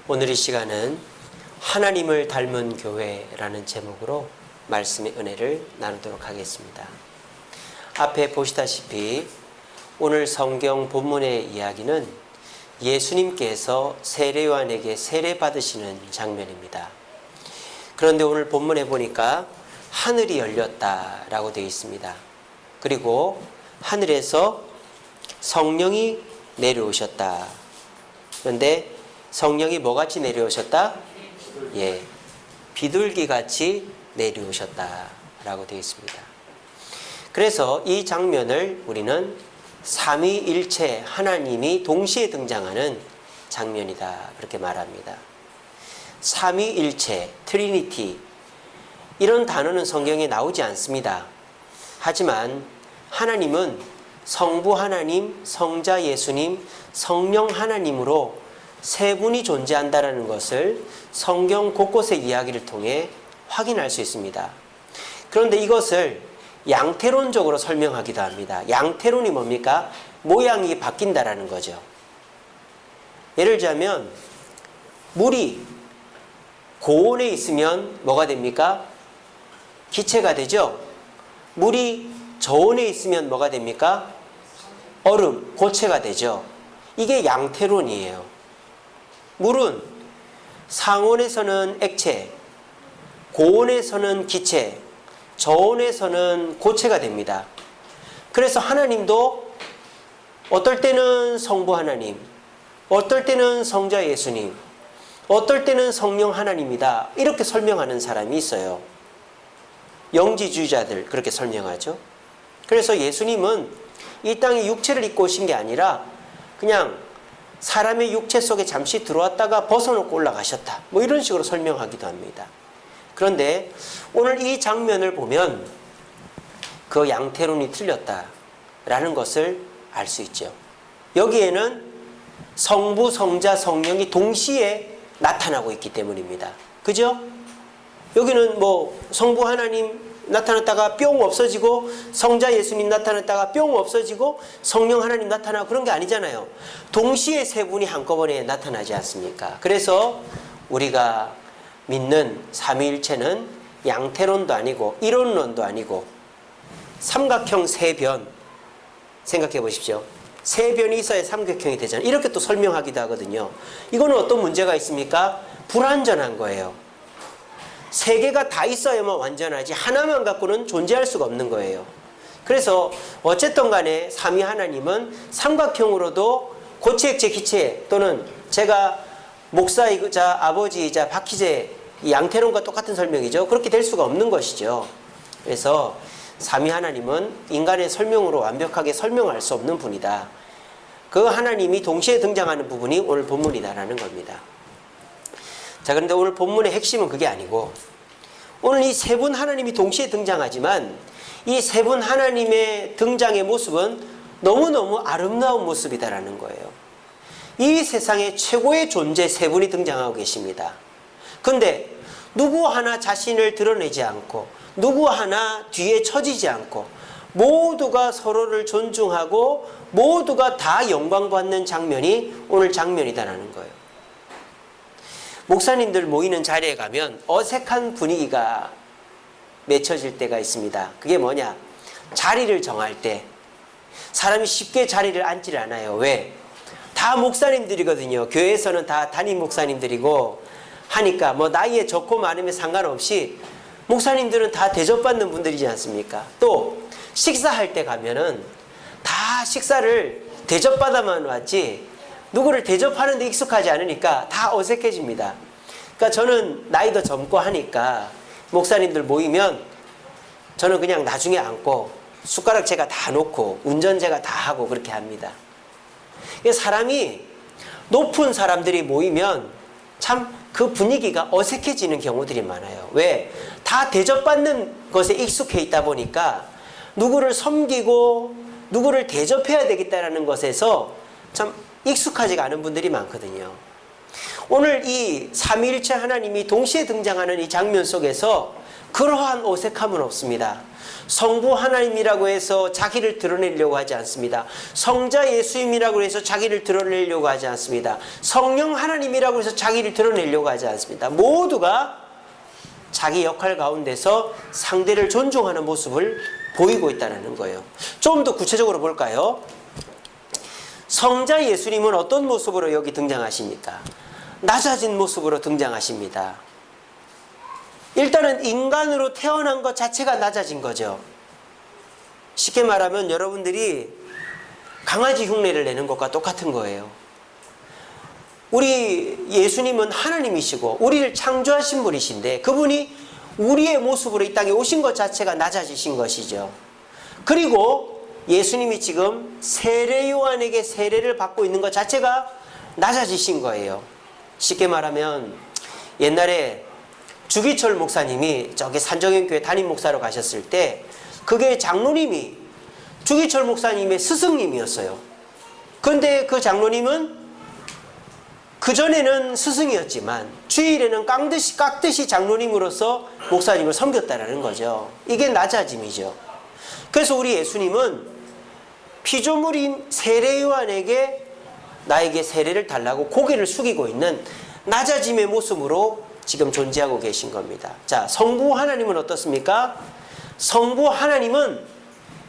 오늘 이 시간은 하나님을 닮은 교회라는 제목으로 말씀의 은혜를 나누도록 하겠습니다. 앞에 보시다시피 오늘 성경 본문의 이야기는 예수님께서 세례요한에게 세례 받으시는 장면입니다. 그런데 오늘 본문에 보니까 하늘이 열렸다라고 되어 있습니다. 그리고 하늘에서 성령이 내려오셨다. 그런데 성령이 뭐같이 내려오셨다? 비둘기같이 내려오셨다라고 되어 있습니다. 그래서 이 장면을 우리는 삼위일체 하나님이 동시에 등장하는 장면이다 그렇게 말합니다. 삼위일체, 트리니티 이런 단어는 성경에 나오지 않습니다. 하지만 하나님은 성부 하나님, 성자 예수님, 성령 하나님으로 세 분이 존재한다는 것을 성경 곳곳의 이야기를 통해 확인할 수 있습니다. 그런데 이것을 양태론적으로 설명하기도 합니다. 양태론이 뭡니까? 모양이 바뀐다라는 거죠. 예를 들자면 물이 고온에 있으면 뭐가 됩니까? 기체가 되죠. 물이 저온에 있으면 뭐가 됩니까? 얼음, 고체가 되죠. 이게 양태론이에요. 물은 상온에서는 액체, 고온에서는 기체, 저온에서는 고체가 됩니다. 그래서 하나님도 어떨 때는 성부 하나님, 어떨 때는 성자 예수님, 어떨 때는 성령 하나님이다 이렇게 설명하는 사람이 있어요. 영지주의자들 그렇게 설명하죠. 그래서 예수님은 이 땅에 육체를 입고 오신 게 아니라 그냥 사람의 육체 속에 잠시 들어왔다가 벗어놓고 올라가셨다. 뭐 이런 식으로 설명하기도 합니다. 그런데 오늘 이 장면을 보면 그 양태론이 틀렸다라는 것을 알 수 있죠. 여기에는 성부, 성자, 성령이 동시에 나타나고 있기 때문입니다. 그죠? 여기는 뭐 성부 하나님 나타났다가 뿅 없어지고 성자 예수님 나타났다가 뿅 없어지고 성령 하나님 나타나고 그런 게 아니잖아요. 동시에 세 분이 한꺼번에 나타나지 않습니까? 그래서 우리가 믿는 삼위일체는 양태론도 아니고 이론론도 아니고 삼각형 세변 생각해 보십시오. 세변이 있어야 삼각형이 되잖아요. 이렇게 또 설명하기도 하거든요. 이거는 어떤 문제가 있습니까? 불완전한 거예요. 세 개가 다 있어야만 완전하지 하나만 갖고는 존재할 수가 없는 거예요. 그래서 어쨌든 간에 삼위 하나님은 삼각형으로도 고체액체 기체 또는 제가 목사이자 아버지이자 박희재 양태론과 똑같은 설명이죠. 그렇게 될 수가 없는 것이죠. 그래서 삼위 하나님은 인간의 설명으로 완벽하게 설명할 수 없는 분이다. 그 하나님이 동시에 등장하는 부분이 오늘 본문이다라는 겁니다. 자, 그런데 오늘 본문의 핵심은 그게 아니고 오늘 이 세 분 하나님이 동시에 등장하지만 이 세 분 하나님의 등장의 모습은 너무너무 아름다운 모습이다라는 거예요. 이 세상의 최고의 존재 세 분이 등장하고 계십니다. 그런데 누구 하나 자신을 드러내지 않고 누구 하나 뒤에 처지지 않고 모두가 서로를 존중하고 모두가 다 영광받는 장면이 오늘 장면이다라는 거예요. 목사님들 모이는 자리에 가면 어색한 분위기가 맺혀질 때가 있습니다. 그게 뭐냐? 자리를 정할 때 사람이 쉽게 자리를 앉질 않아요. 왜? 다 목사님들이거든요. 교회에서는 다 담임 목사님들이고 하니까 뭐 나이에 적고 많으면 상관없이 목사님들은 다 대접받는 분들이지 않습니까? 또 식사할 때 가면은 다 식사를 대접받아만 왔지 누구를 대접하는 데 익숙하지 않으니까 다 어색해집니다. 그러니까 저는 나이도 젊고 하니까 목사님들 모이면 저는 그냥 나중에 앉고 숟가락 제가 다 놓고 운전 제가 다 하고 그렇게 합니다. 사람이 높은 사람들이 모이면 참 그 분위기가 어색해지는 경우들이 많아요. 왜? 다 대접받는 것에 익숙해 있다 보니까 누구를 섬기고 누구를 대접해야 되겠다는 것에서 참 익숙하지가 않은 분들이 많거든요. 오늘 이 삼위일체 하나님이 동시에 등장하는 이 장면 속에서 그러한 어색함은 없습니다. 성부 하나님이라고 해서 자기를 드러내려고 하지 않습니다. 성자 예수님이라고 해서 자기를 드러내려고 하지 않습니다. 성령 하나님이라고 해서 자기를 드러내려고 하지 않습니다. 모두가 자기 역할 가운데서 상대를 존중하는 모습을 보이고 있다는 거예요. 좀 더 구체적으로 볼까요? 성자 예수님은 어떤 모습으로 여기 등장하십니까? 낮아진 모습으로 등장하십니다. 일단은 인간으로 태어난 것 자체가 낮아진 거죠. 쉽게 말하면 여러분들이 강아지 흉내를 내는 것과 똑같은 거예요. 우리 예수님은 하나님이시고 우리를 창조하신 분이신데 그분이 우리의 모습으로 이 땅에 오신 것 자체가 낮아지신 것이죠. 그리고 예수님이 지금 세례 요한에게 세례를 받고 있는 것 자체가 낮아지신 거예요. 쉽게 말하면 옛날에 주기철 목사님이 저기 산정현교회 담임 목사로 가셨을 때 그게 장로님이 주기철 목사님의 스승님이었어요. 그런데 그 장로님은 그전에는 스승이었지만 주일에는 깍듯이 장로님으로서 목사님을 섬겼다라는 거죠. 이게 낮아짐이죠. 그래서 우리 예수님은 피조물인 세례 요한에게 나에게 세례를 달라고 고개를 숙이고 있는 낮아짐의 모습으로 지금 존재하고 계신 겁니다. 자, 성부 하나님은 어떻습니까? 성부 하나님은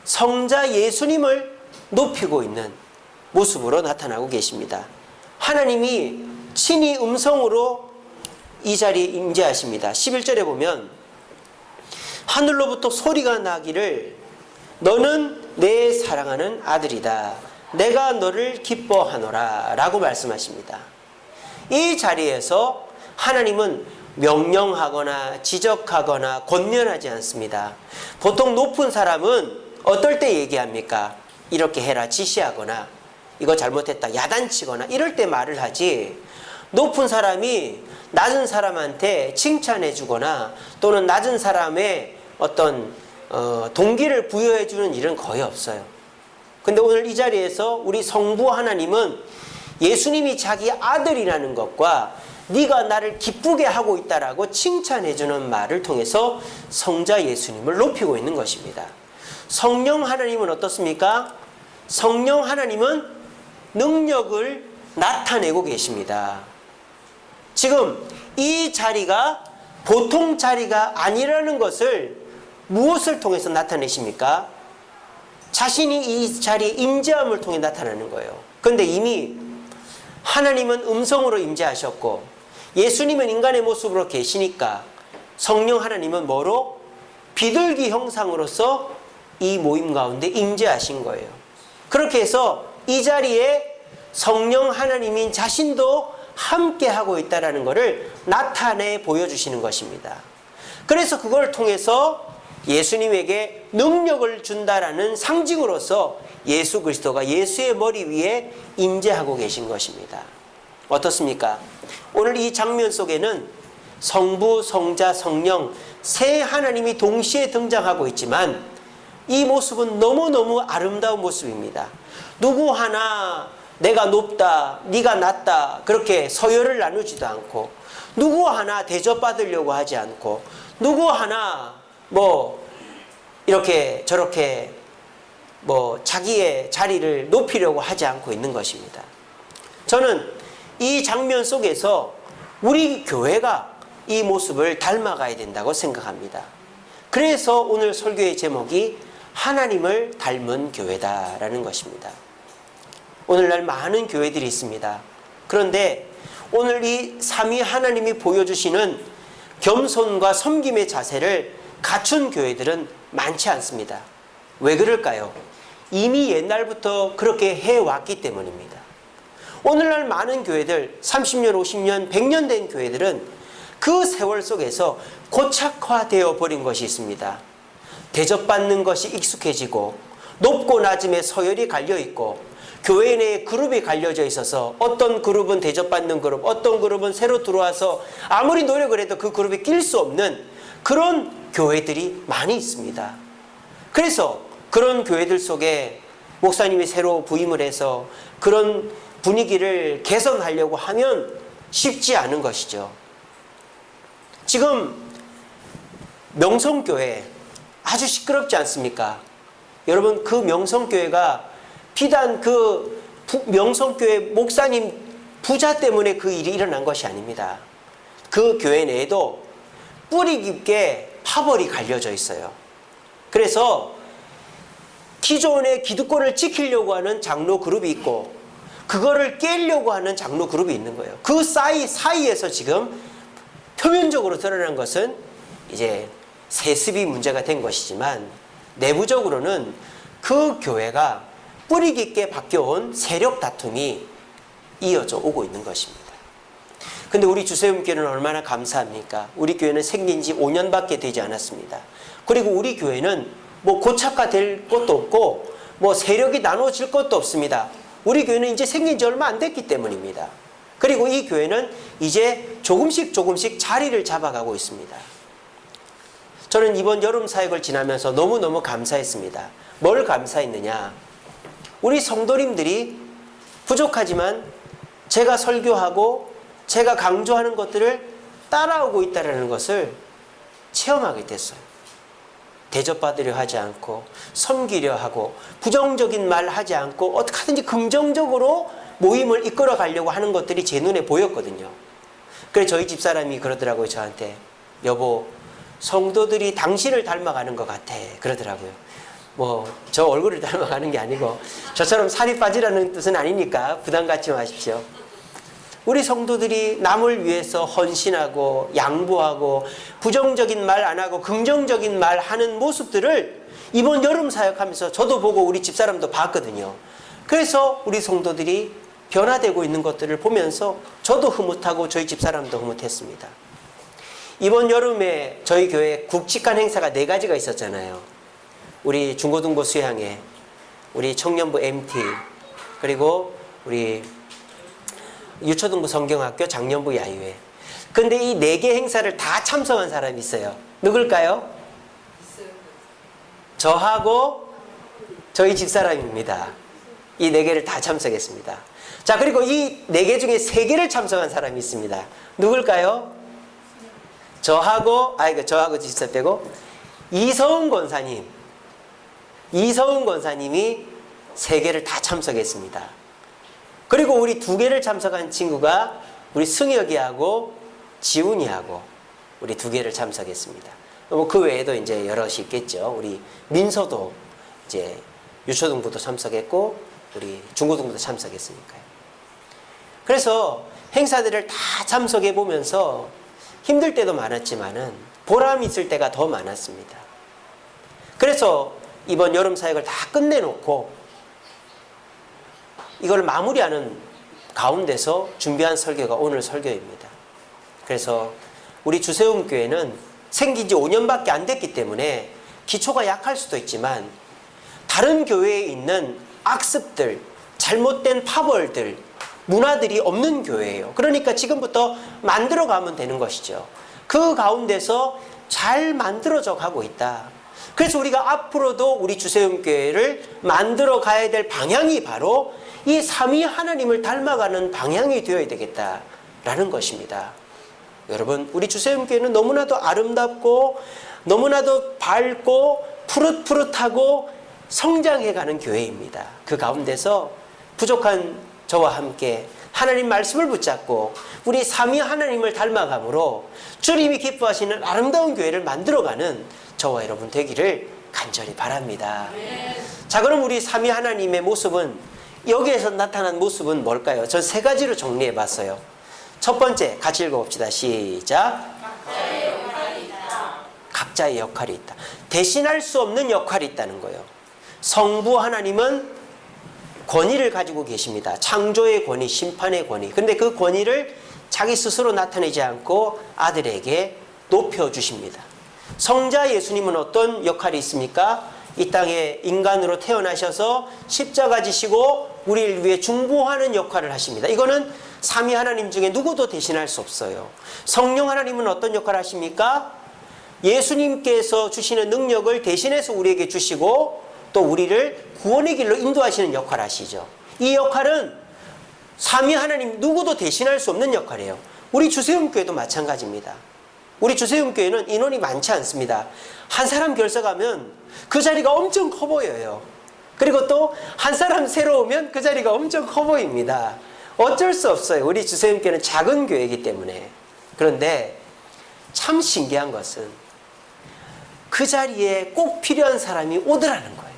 성자 예수님을 높이고 있는 모습으로 나타나고 계십니다. 하나님이 친히 음성으로 이 자리에 임재하십니다. 11절에 보면 하늘로부터 소리가 나기를 너는 내 사랑하는 아들이다. 내가 너를 기뻐하노라 라고 말씀하십니다. 이 자리에서 하나님은 명령하거나 지적하거나 권면하지 않습니다. 보통 높은 사람은 어떨 때 얘기합니까? 이렇게 해라 지시하거나 이거 잘못했다 야단치거나 이럴 때 말을 하지, 높은 사람이 낮은 사람한테 칭찬해 주거나 또는 낮은 사람의 어떤 동기를 부여해 주는 일은 거의 없어요. 근데 오늘 이 자리에서 우리 성부 하나님은 예수님이 자기 아들이라는 것과 네가 나를 기쁘게 하고 있다라고 칭찬해 주는 말을 통해서 성자 예수님을 높이고 있는 것입니다. 성령 하나님은 어떻습니까? 성령 하나님은 능력을 나타내고 계십니다. 지금 이 자리가 보통 자리가 아니라는 것을 무엇을 통해서 나타내십니까? 자신이 이 자리에 임재함을 통해 나타나는 거예요. 그런데 이미 하나님은 음성으로 임재하셨고 예수님은 인간의 모습으로 계시니까 성령 하나님은 뭐로? 비둘기 형상으로서 이 모임 가운데 임재하신 거예요. 그렇게 해서 이 자리에 성령 하나님인 자신도 함께하고 있다는 것을 나타내 보여주시는 것입니다. 그래서 그걸 통해서 예수님에게 능력을 준다라는 상징으로서 예수 그리스도가 예수의 머리 위에 임재하고 계신 것입니다. 어떻습니까? 오늘 이 장면 속에는 성부, 성자, 성령 세 하나님이 동시에 등장하고 있지만 이 모습은 너무너무 아름다운 모습입니다. 누구 하나 내가 높다, 네가 낮다 그렇게 서열을 나누지도 않고 누구 하나 대접받으려고 하지 않고 누구 하나 뭐 이렇게 저렇게 뭐 자기의 자리를 높이려고 하지 않고 있는 것입니다. 저는 이 장면 속에서 우리 교회가 이 모습을 닮아가야 된다고 생각합니다. 그래서 오늘 설교의 제목이 하나님을 닮은 교회다라는 것입니다. 오늘날 많은 교회들이 있습니다. 그런데 오늘 이 삼위 하나님이 보여주시는 겸손과 섬김의 자세를 갖춘 교회들은 많지 않습니다. 왜 그럴까요? 이미 옛날부터 그렇게 해왔기 때문입니다. 오늘날 많은 교회들 30년, 50년, 100년 된 교회들은 그 세월 속에서 고착화되어 버린 것이 있습니다. 대접받는 것이 익숙해지고 높고 낮음에 서열이 갈려있고 교회 내에 그룹이 갈려져 있어서 어떤 그룹은 대접받는 그룹, 어떤 그룹은 새로 들어와서 아무리 노력을 해도 그 그룹에 낄 수 없는 그런 교회들이 많이 있습니다. 그래서 그런 교회들 속에 목사님이 새로 부임을 해서 그런 분위기를 개선하려고 하면 쉽지 않은 것이죠. 지금 명성교회 아주 시끄럽지 않습니까? 여러분, 그 명성교회가 비단 그 명성교회 목사님 부자 때문에 그 일이 일어난 것이 아닙니다. 그 교회 내에도 뿌리 깊게 파벌이 갈려져 있어요. 그래서 기존의 기득권을 지키려고 하는 장로 그룹이 있고 그거를 깨려고 하는 장로 그룹이 있는 거예요. 그 사이에서 지금 표면적으로 드러난 것은 이제 세습이 문제가 된 것이지만 내부적으로는 그 교회가 뿌리 깊게 바뀌어온 세력 다툼이 이어져 오고 있는 것입니다. 근데 우리 주세움교회는 얼마나 감사합니까? 우리 교회는 생긴 지 5년밖에 되지 않았습니다. 그리고 우리 교회는 뭐 고착화될 것도 없고 뭐 세력이 나눠질 것도 없습니다. 우리 교회는 이제 생긴 지 얼마 안 됐기 때문입니다. 그리고 이 교회는 이제 조금씩 자리를 잡아가고 있습니다. 저는 이번 여름 사역을 지나면서 너무너무 감사했습니다. 뭘 감사했느냐? 우리 성도님들이 부족하지만 제가 설교하고 제가 강조하는 것들을 따라오고 있다는 것을 체험하게 됐어요. 대접받으려 하지 않고 섬기려 하고 부정적인 말 하지 않고 어떻게 하든지 긍정적으로 모임을 이끌어 가려고 하는 것들이 제 눈에 보였거든요. 그래서 저희 집사람이 그러더라고요. 저한테 여보, 성도들이 당신을 닮아가는 것 같아 그러더라고요. 뭐 저 얼굴을 닮아가는 게 아니고 저처럼 살이 빠지라는 뜻은 아니니까 부담 갖지 마십시오. 우리 성도들이 남을 위해서 헌신하고 양보하고 부정적인 말 안 하고 긍정적인 말 하는 모습들을 이번 여름 사역하면서 저도 보고 우리 집사람도 봤거든요. 그래서 우리 성도들이 변화되고 있는 것들을 보면서 저도 흐뭇하고 저희 집사람도 흐뭇했습니다. 이번 여름에 저희 교회에 굵직한 행사가 4가지가 있었잖아요. 우리 중고등부 수양회, 우리 청년부 MT, 그리고 우리 유초등부 성경학교 장년부 야유회. 근데 이 4개 행사를 다 참석한 사람이 있어요. 누굴까요? 저하고 저희 집사람입니다. 이 4개를 다 참석했습니다. 자, 그리고 이 4개 중에 3개를 참석한 사람이 있습니다. 누굴까요? 저하고 집사 빼고 이서훈 권사님이 3개를 다 참석했습니다. 그리고 우리 2개를 참석한 친구가 우리 승혁이하고 지훈이하고 우리 2개를 참석했습니다. 뭐 그 외에도 이제 여럿이 있겠죠. 우리 민서도 이제 유초등부도 참석했고 우리 중고등부도 참석했으니까요. 그래서 행사들을 다 참석해 보면서 힘들 때도 많았지만은 보람 있을 때가 더 많았습니다. 그래서 이번 여름 사역을 다 끝내놓고 이걸 마무리하는 가운데서 준비한 설교가 오늘 설교입니다. 그래서 우리 주세움교회는 생긴 지 5년밖에 안 됐기 때문에 기초가 약할 수도 있지만 다른 교회에 있는 악습들, 잘못된 파벌들, 문화들이 없는 교회예요. 그러니까 지금부터 만들어가면 되는 것이죠. 그 가운데서 잘 만들어져 가고 있다. 그래서 우리가 앞으로도 우리 주세움교회를 만들어 가야 될 방향이 바로 이 삼위 하나님을 닮아가는 방향이 되어야 되겠다라는 것입니다. 여러분, 우리 주세움교회는 너무나도 아름답고 너무나도 밝고 푸릇푸릇하고 성장해가는 교회입니다. 그 가운데서 부족한 저와 함께 하나님 말씀을 붙잡고 우리 삼위 하나님을 닮아감으로 주님이 기뻐하시는 아름다운 교회를 만들어가는 저와 여러분 되기를 간절히 바랍니다. 자, 그럼 우리 삼위 하나님의 모습은, 여기에서 나타난 모습은 뭘까요? 전 3가지로 정리해 봤어요. 첫 번째, 같이 읽어봅시다. 시작. 각자의 역할이 있다. 대신할 수 없는 역할이 있다는 거예요. 성부 하나님은 권위를 가지고 계십니다. 창조의 권위, 심판의 권위. 근데 그 권위를 자기 스스로 나타내지 않고 아들에게 높여주십니다. 성자 예수님은 어떤 역할이 있습니까? 이 땅에 인간으로 태어나셔서 십자가 지시고 우리를 위해 중보하는 역할을 하십니다. 이거는 삼위 하나님 중에 누구도 대신할 수 없어요. 성령 하나님은 어떤 역할을 하십니까? 예수님께서 주시는 능력을 대신해서 우리에게 주시고 또 우리를 구원의 길로 인도하시는 역할을 하시죠. 이 역할은 삼위 하나님 누구도 대신할 수 없는 역할이에요. 우리 주세움교회도 마찬가지입니다. 우리 주세움교회는 인원이 많지 않습니다. 한 사람 결석하면 그 자리가 엄청 커 보여요. 그리고 또 한 사람 새로 오면 그 자리가 엄청 커 보입니다. 어쩔 수 없어요. 우리 주세움교회는 작은 교회이기 때문에. 그런데 참 신기한 것은 그 자리에 꼭 필요한 사람이 오더라는 거예요.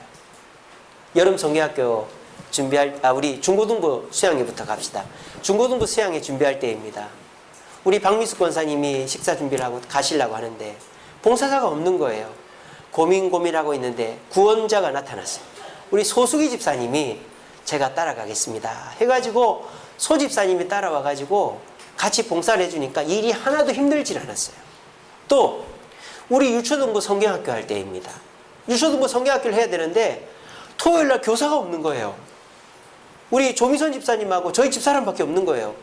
여름 성경학교 우리 중고등부 수양회부터 갑시다. 중고등부 수양회 준비할 때입니다. 우리 박미숙 권사님이 식사 준비를 하고 가시려고 하는데 봉사자가 없는 거예요. 고민하고 있는데 구원자가 나타났어요. 우리 소수기 집사님이 제가 따라가겠습니다 해가지고 소 집사님이 따라와가지고 같이 봉사를 해주니까 일이 하나도 힘들질 않았어요. 또 우리 유초등부 성경학교 할 때입니다. 유초등부 성경학교를 해야 되는데 토요일날 교사가 없는 거예요. 우리 조미선 집사님하고 저희 집사람밖에 없는 거예요.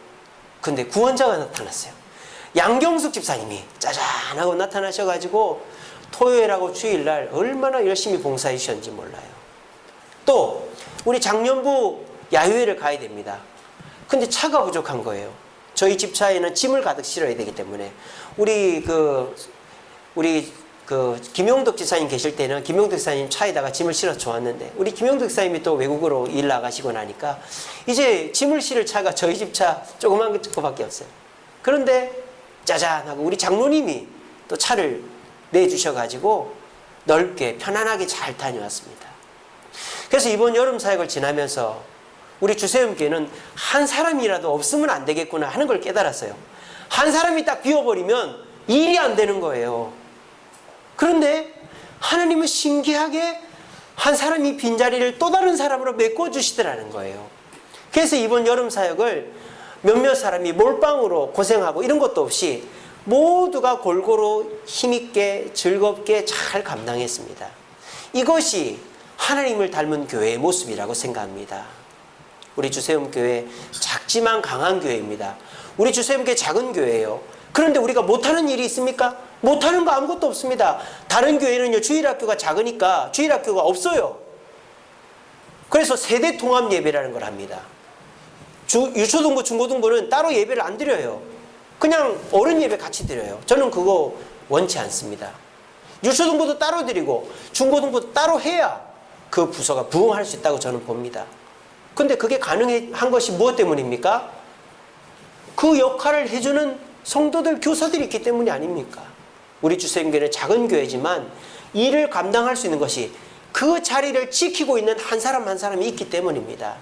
근데 구원자가 나타났어요. 양경숙 집사님이 짜잔하고 나타나셔가지고 토요일하고 주일날 얼마나 열심히 봉사해 주셨는지 몰라요. 또 우리 작년부 야유회를 가야 됩니다. 근데 차가 부족한 거예요. 저희 집 차에는 짐을 가득 실어야 되기 때문에 우리 김용덕 지사님 계실 때는 김용덕 지사님 차에다가 짐을 실어서 좋았는데 우리 김용덕 지사님이 또 외국으로 일 나가시고 나니까 이제 짐을 실을 차가 저희 집 차 조그만 거밖에 없어요. 그런데 짜잔 하고 우리 장로님이 또 차를 내주셔가지고 넓게 편안하게 잘 다녀왔습니다. 그래서 이번 여름 사역을 지나면서 우리 주세움교회는 한 사람이라도 없으면 안 되겠구나 하는 걸 깨달았어요. 한 사람이 딱 비워버리면 일이 안 되는 거예요. 그런데 하나님은 신기하게 한 사람이 빈자리를 또 다른 사람으로 메꿔주시더라는 거예요. 그래서 이번 여름 사역을 몇몇 사람이 몰빵으로 고생하고 이런 것도 없이 모두가 골고루 힘있게 즐겁게 잘 감당했습니다. 이것이 하나님을 닮은 교회의 모습이라고 생각합니다. 우리 주세움교회 작지만 강한 교회입니다. 우리 주세움교회 작은 교회예요. 그런데 우리가 못하는 일이 있습니까? 못하는 거 아무것도 없습니다. 다른 교회는요, 주일학교가 작으니까 주일학교가 없어요. 그래서 세대 통합 예배라는 걸 합니다. 유초등부, 중고등부는 따로 예배를 안 드려요. 그냥 어른 예배 같이 드려요. 저는 그거 원치 않습니다. 유초등부도 따로 드리고 중고등부도 따로 해야 그 부서가 부흥할 수 있다고 저는 봅니다. 근데 그게 가능한 것이 무엇 때문입니까? 그 역할을 해주는 성도들, 교사들이 있기 때문이 아닙니까? 우리 주세움교회는 작은 교회지만 일을 감당할 수 있는 것이 그 자리를 지키고 있는 한 사람 한 사람이 있기 때문입니다.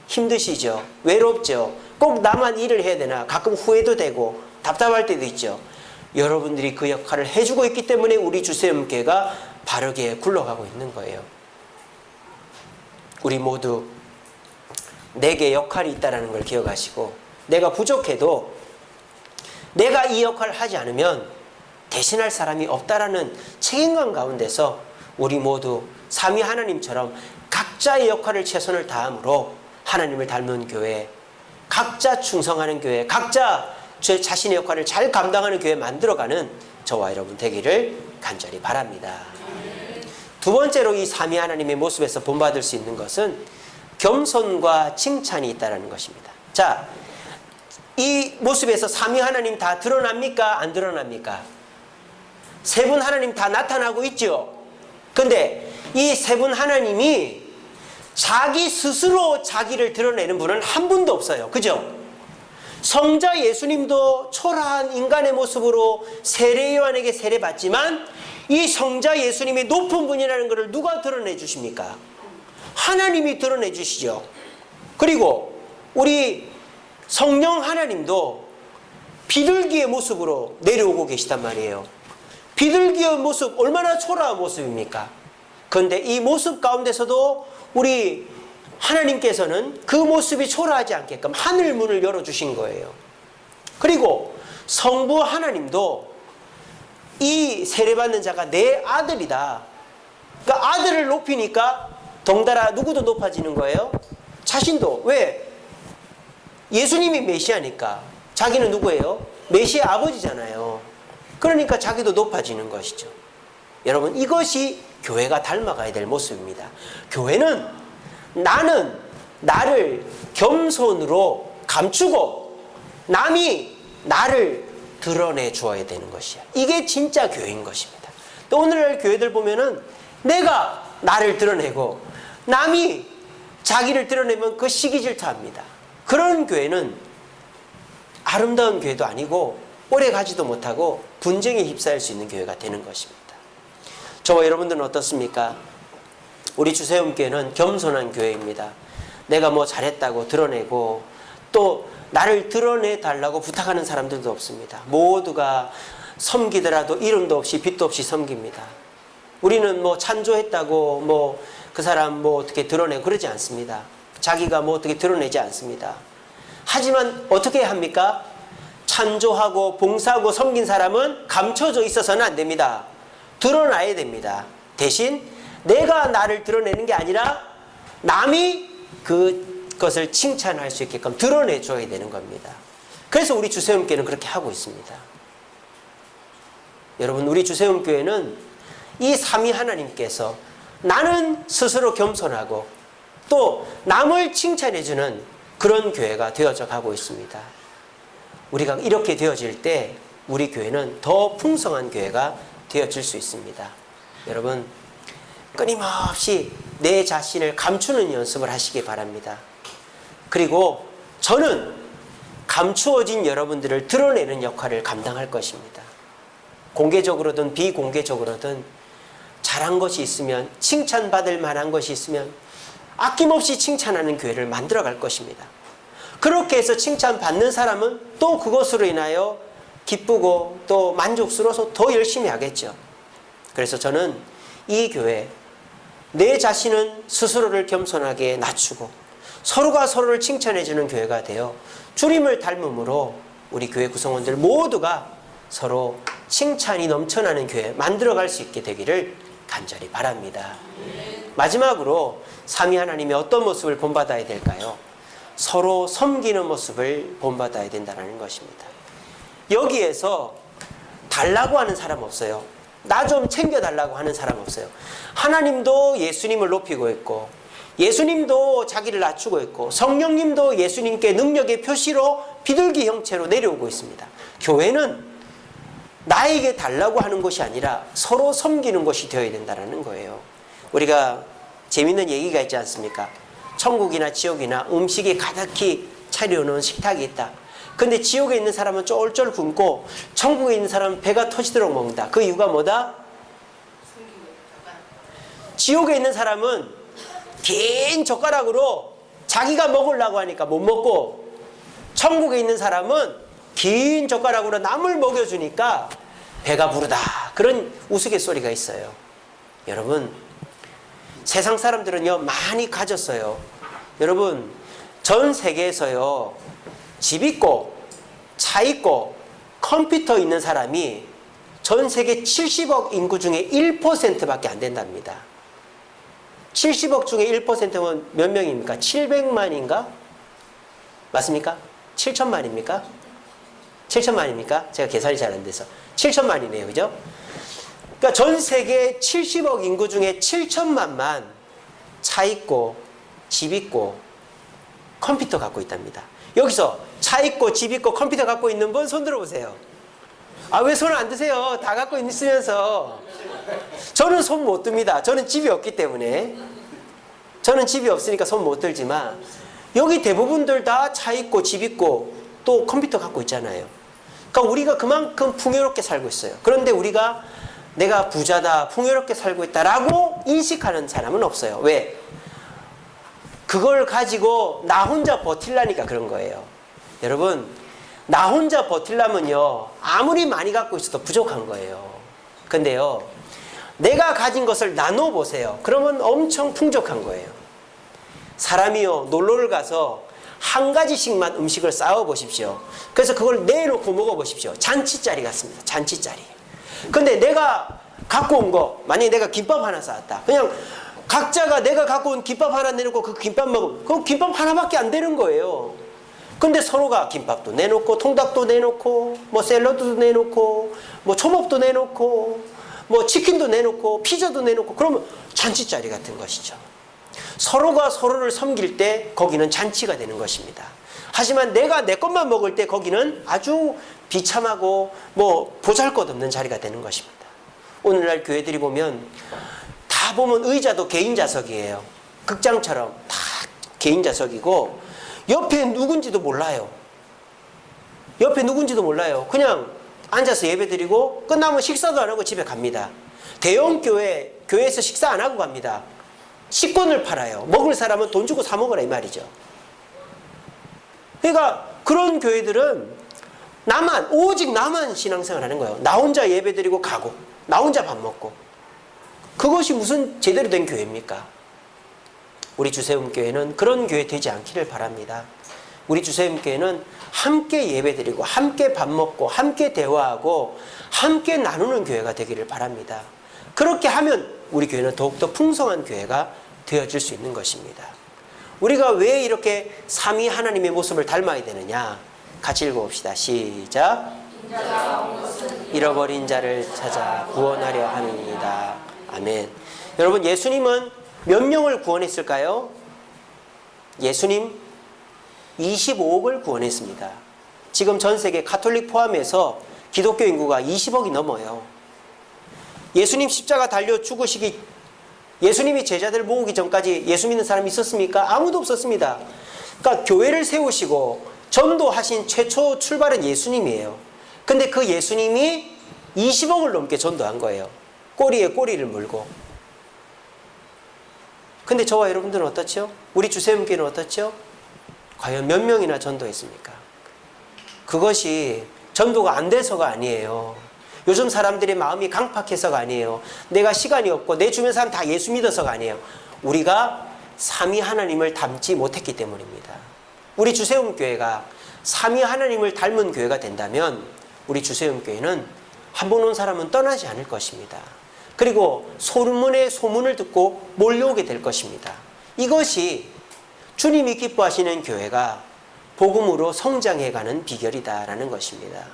힘드시죠? 외롭죠? 꼭 나만 일을 해야 되나? 가끔 후회도 되고 답답할 때도 있죠. 여러분들이 그 역할을 해주고 있기 때문에 우리 주세움교회가 바르게 굴러가고 있는 거예요. 우리 모두 내게 역할이 있다는 걸 기억하시고 내가 부족해도 내가 이 역할을 하지 않으면 대신할 사람이 없다라는 책임감 가운데서 우리 모두 삼위 하나님처럼 각자의 역할을 최선을 다함으로 하나님을 닮은 교회, 각자 충성하는 교회, 각자 제 자신의 역할을 잘 감당하는 교회 만들어가는 저와 여러분 되기를 간절히 바랍니다. 두 번째로 이 삼위 하나님의 모습에서 본받을 수 있는 것은 겸손과 칭찬이 있다는 것입니다. 자, 이 모습에서 삼위 하나님 다 드러납니까? 안 드러납니까? 세 분 하나님 다 나타나고 있죠. 근데 이 세 분 하나님이 자기 스스로 자기를 드러내는 분은 한 분도 없어요. 그죠? 성자 예수님도 초라한 인간의 모습으로 세례 요한에게 세례받지만 이 성자 예수님이 높은 분이라는 것을 누가 드러내 주십니까? 하나님이 드러내 주시죠. 그리고 우리 성령 하나님도 비둘기의 모습으로 내려오고 계시단 말이에요. 비둘기의 모습 얼마나 초라한 모습입니까? 그런데 이 모습 가운데서도 우리 하나님께서는 그 모습이 초라하지 않게끔 하늘 문을 열어주신 거예요. 그리고 성부 하나님도 이 세례받는 자가 내 아들이다. 그러니까 아들을 높이니까 덩달아 누구도 높아지는 거예요? 자신도. 왜? 예수님이 메시아니까. 자기는 누구예요? 메시아 아버지잖아요. 그러니까 자기도 높아지는 것이죠. 여러분, 이것이 교회가 닮아가야 될 모습입니다. 교회는 나는 나를 겸손으로 감추고 남이 나를 드러내 주어야 되는 것이야. 이게 진짜 교회인 것입니다. 또 오늘날 교회들 보면은 내가 나를 드러내고 남이 자기를 드러내면 그 시기 질투합니다. 그런 교회는 아름다운 교회도 아니고 오래 가지도 못하고 분쟁에 휩싸일 수 있는 교회가 되는 것입니다. 저와 여러분들은 어떻습니까? 우리 주세움교회는 겸손한 교회입니다. 내가 뭐 잘했다고 드러내고 또 나를 드러내 달라고 부탁하는 사람들도 없습니다. 모두가 섬기더라도 이름도 없이 빚도 없이 섬깁니다. 우리는 뭐 찬조했다고 뭐 그 사람 뭐 어떻게 드러내고 그러지 않습니다. 자기가 뭐 어떻게 드러내지 않습니다. 하지만 어떻게 합니까? 찬조하고 봉사하고 섬긴 사람은 감춰져 있어서는 안 됩니다. 드러나야 됩니다. 대신 내가 나를 드러내는 게 아니라 남이 그것을 칭찬할 수 있게끔 드러내줘야 되는 겁니다. 그래서 우리 주세움교회는 그렇게 하고 있습니다. 여러분, 우리 주세움교회는 이 삼위 하나님께서 나는 스스로 겸손하고 또 남을 칭찬해주는 그런 교회가 되어져 가고 있습니다. 우리가 이렇게 되어질 때 우리 교회는 더 풍성한 교회가 되어질 수 있습니다. 여러분, 끊임없이 내 자신을 감추는 연습을 하시기 바랍니다. 그리고 저는 감추어진 여러분들을 드러내는 역할을 감당할 것입니다. 공개적으로든 비공개적으로든 잘한 것이 있으면, 칭찬받을 만한 것이 있으면 아낌없이 칭찬하는 교회를 만들어 갈 것입니다. 그렇게 해서 칭찬받는 사람은 또 그것으로 인하여 기쁘고 또 만족스러워서 더 열심히 하겠죠. 그래서 저는 이 교회, 내 자신은 스스로를 겸손하게 낮추고 서로가 서로를 칭찬해주는 교회가 되어 주님을 닮음으로 우리 교회 구성원들 모두가 서로 칭찬이 넘쳐나는 교회 만들어갈 수 있게 되기를 간절히 바랍니다. 마지막으로 삼위 하나님의 어떤 모습을 본받아야 될까요? 서로 섬기는 모습을 본받아야 된다는 것입니다. 여기에서 달라고 하는 사람 없어요. 나 좀 챙겨달라고 하는 사람 없어요. 하나님도 예수님을 높이고 있고 예수님도 자기를 낮추고 있고 성령님도 예수님께 능력의 표시로 비둘기 형체로 내려오고 있습니다. 교회는 나에게 달라고 하는 것이 아니라 서로 섬기는 것이 되어야 된다는 거예요. 우리가 재밌는 얘기가 있지 않습니까? 천국이나 지옥이나 음식이 가득히 차려놓은 식탁이 있다. 근데 지옥에 있는 사람은 쫄쫄 굶고 천국에 있는 사람은 배가 터지도록 먹는다. 그 이유가 뭐다? 지옥에 있는 사람은 긴 젓가락으로 자기가 먹으려고 하니까 못 먹고 천국에 있는 사람은 긴 젓가락으로 남을 먹여주니까 배가 부르다. 그런 우스갯소리가 있어요. 여러분, 세상 사람들은요 많이 가졌어요. 여러분, 전 세계에서요 집 있고 차 있고 컴퓨터 있는 사람이 전 세계 70억 인구 중에 1%밖에 안 된답니다. 70억 중에 1%면 몇 명입니까? 700만인가? 맞습니까? 7천만입니까? 7천만입니까? 제가 계산이 잘 안 돼서 7천만이네요. 그죠? 그러니까 전 세계 70억 인구 중에 7천만만 차 있고 집 있고 컴퓨터 갖고 있답니다. 여기서 차 있고 집 있고 컴퓨터 갖고 있는 분 손 들어보세요. 아, 왜 손을 안 드세요? 다 갖고 있으면서. 저는 손 못 듭니다. 저는 집이 없기 때문에. 저는 집이 없으니까 손 못 들지만 여기 대부분들 다 차 있고 집 있고 또 컴퓨터 갖고 있잖아요. 그러니까 우리가 그만큼 풍요롭게 살고 있어요. 그런데 우리가 내가 부자다, 풍요롭게 살고 있다라고 인식하는 사람은 없어요. 왜? 그걸 가지고 나 혼자 버틸라니까 그런 거예요. 여러분, 나 혼자 버틸라면요 아무리 많이 갖고 있어도 부족한 거예요. 근데요 내가 가진 것을 나눠보세요. 그러면 엄청 풍족한 거예요. 사람이요 놀러를 가서 한 가지씩만 음식을 싸워 보십시오. 그래서 그걸 내놓고 먹어보십시오. 잔치자리 같습니다. 잔치자리. 근데 내가 갖고 온 거, 만약에 내가 김밥 하나 싸왔다. 그냥 각자가 내가 갖고 온 김밥 하나 내놓고 그 김밥 먹으면 그 김밥 하나밖에 안 되는 거예요. 근데 서로가 김밥도 내놓고 통닭도 내놓고 뭐 샐러드도 내놓고 뭐 초밥도 내놓고 뭐 치킨도 내놓고 피자도 내놓고 그러면 잔치자리 같은 것이죠. 서로가 서로를 섬길 때 거기는 잔치가 되는 것입니다. 하지만 내가 내 것만 먹을 때 거기는 아주 비참하고 뭐 보잘것없는 자리가 되는 것입니다. 오늘날 교회들이 보면 다 보면 의자도 개인 좌석이에요. 극장처럼 다 개인 좌석이고 옆에 누군지도 몰라요. 옆에 누군지도 몰라요. 그냥 앉아서 예배드리고 끝나면 식사도 안 하고 집에 갑니다. 대형 교회에서 식사 안 하고 갑니다. 식권을 팔아요. 먹을 사람은 돈 주고 사 먹으라 이 말이죠. 그러니까 그런 교회들은 오직 나만 신앙생활 하는 거예요. 나 혼자 예배드리고 가고 나 혼자 밥 먹고. 그것이 무슨 제대로 된 교회입니까? 우리 주세움교회는 그런 교회 되지 않기를 바랍니다. 우리 주세움교회는 함께 예배드리고 함께 밥 먹고 함께 대화하고 함께 나누는 교회가 되기를 바랍니다. 그렇게 하면 우리 교회는 더욱더 풍성한 교회가 되어질 수 있는 것입니다. 우리가 왜 이렇게 삼위 하나님의 모습을 닮아야 되느냐? 같이 읽어봅시다. 시작. 잃어버린 자를 찾아 구원하려 함이니이다. 아멘. 여러분, 예수님은 몇 명을 구원했을까요? 예수님 25억을 구원했습니다. 지금 전 세계 가톨릭 포함해서 기독교 인구가 20억이 넘어요. 예수님 십자가 달려 죽으시기, 예수님이 제자들 모으기 전까지 예수 믿는 사람이 있었습니까? 아무도 없었습니다. 그러니까 교회를 세우시고 전도하신 최초 출발은 예수님이에요. 근데 그 예수님이 20억을 넘게 전도한 거예요. 꼬리에 꼬리를 물고. 근데 저와 여러분들은 어떻죠? 우리 주세움교회는 어떻죠? 과연 몇 명이나 전도했습니까? 그것이 전도가 안 돼서가 아니에요. 요즘 사람들의 마음이 강팍해서가 아니에요. 내가 시간이 없고 내 주변 사람 다 예수 믿어서가 아니에요. 우리가 삼위 하나님을 닮지 못했기 때문입니다. 우리 주세움교회가 삼위 하나님을 닮은 교회가 된다면 우리 주세움교회는 한 번 온 사람은 떠나지 않을 것입니다. 그리고 소문에 소문을 듣고 몰려오게 될 것입니다. 이것이 주님이 기뻐하시는 교회가 복음으로 성장해가는 비결이다라는 것입니다.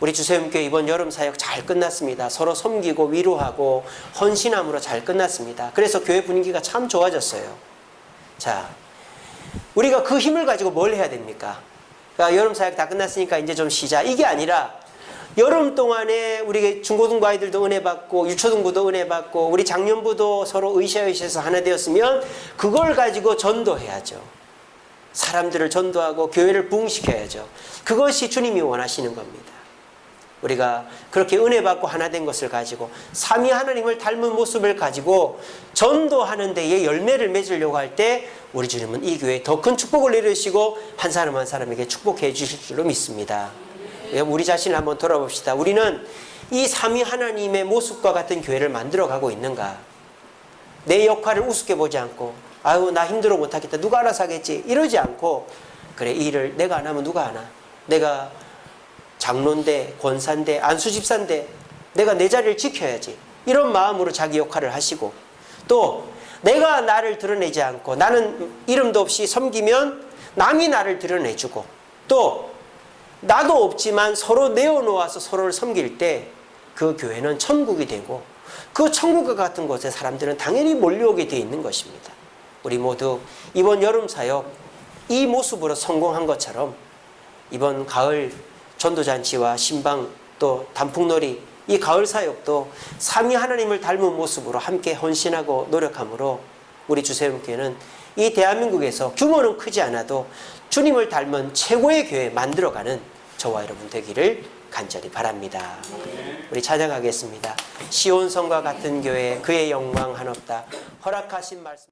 우리 주세움교회 이번 여름 사역 잘 끝났습니다. 서로 섬기고 위로하고 헌신함으로 잘 끝났습니다. 그래서 교회 분위기가 참 좋아졌어요. 자, 우리가 그 힘을 가지고 뭘 해야 됩니까? 그러니까 여름 사역 다 끝났으니까 이제 좀 쉬자. 이게 아니라 여름 동안에 우리 중고등부 아이들도 은혜 받고 유초등부도 은혜 받고 우리 장년부도 서로 으쌰으쌰해서 하나 되었으면 그걸 가지고 전도해야죠. 사람들을 전도하고 교회를 부흥시켜야죠. 그것이 주님이 원하시는 겁니다. 우리가 그렇게 은혜 받고 하나 된 것을 가지고 삼위 하나님을 닮은 모습을 가지고 전도하는 데에 열매를 맺으려고 할 때 우리 주님은 이 교회에 더 큰 축복을 내리시고 한 사람 한 사람에게 축복해 주실 줄로 믿습니다. 우리 자신을 한번 돌아봅시다. 우리는 이 삼위 하나님의 모습과 같은 교회를 만들어가고 있는가? 내 역할을 우습게 보지 않고 아유 나 힘들어 못하겠다 누가 알아서 하겠지 이러지 않고 그래 이 일을 내가 안 하면 누가 하나? 내가 장로인데 권사인데 안수집사인데 내가 내 자리를 지켜야지 이런 마음으로 자기 역할을 하시고 또 내가 나를 드러내지 않고 나는 이름도 없이 섬기면 남이 나를 드러내주고 또 나도 없지만 서로 내어놓아서 서로를 섬길 때 그 교회는 천국이 되고 그 천국과 같은 곳에 사람들은 당연히 몰려오게 되어 있는 것입니다. 우리 모두 이번 여름 사역 이 모습으로 성공한 것처럼 이번 가을 전도잔치와 신방 또 단풍놀이 이 가을 사역도 삼위 하나님을 닮은 모습으로 함께 헌신하고 노력함으로 우리 주세움교회는 이 대한민국에서 규모는 크지 않아도 주님을 닮은 최고의 교회 만들어가는 저와 여러분 되기를 간절히 바랍니다. 우리 찬양하겠습니다. 시온성과 같은 교회 그의 영광 한없다. 허락하신 말씀